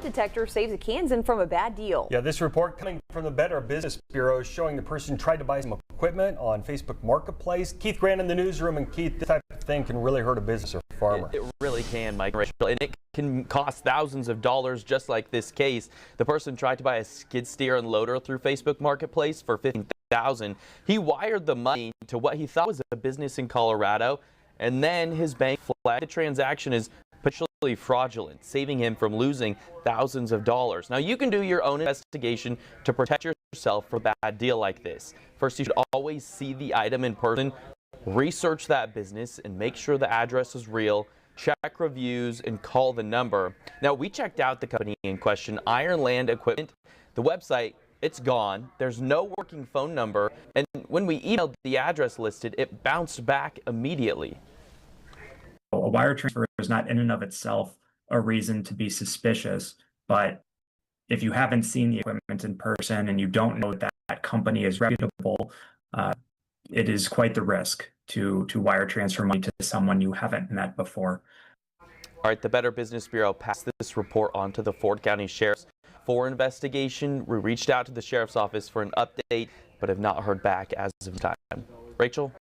detector saves a Kansan from a bad deal. Yeah, this report coming from the Better Business Bureau showing the person tried to buy some equipment on Facebook Marketplace. Keith Grant in the newsroom. And Keith, this type of thing can really hurt a business or farmer. It really can, Mike, and it can cost thousands of dollars, just like this case. The person tried to buy a skid steer and loader through Facebook Marketplace for $15,000. He wired the money to what he thought was a business in Colorado, and then his bank flagged the transaction as potentially fraudulent, saving him from losing thousands of dollars. Now, you can do your own investigation to protect yourself from a bad deal like this. First, you should always see the item in person, research that business, and make sure the address is real. Check reviews and call the number. Now, we checked out the company in question, Ironland Equipment. The website, it's gone. There's no working phone number. And when we emailed the address listed, it bounced back immediately. A wire transfer is not in and of itself a reason to be suspicious, but if you haven't seen the equipment in person and you don't know that that company is reputable, it is quite the risk to wire transfer money to someone you haven't met before. All right, the Better Business Bureau passed this report on to the Ford County Sheriff's for investigation. We reached out to the Sheriff's Office for an update, but have not heard back as of time. Rachel?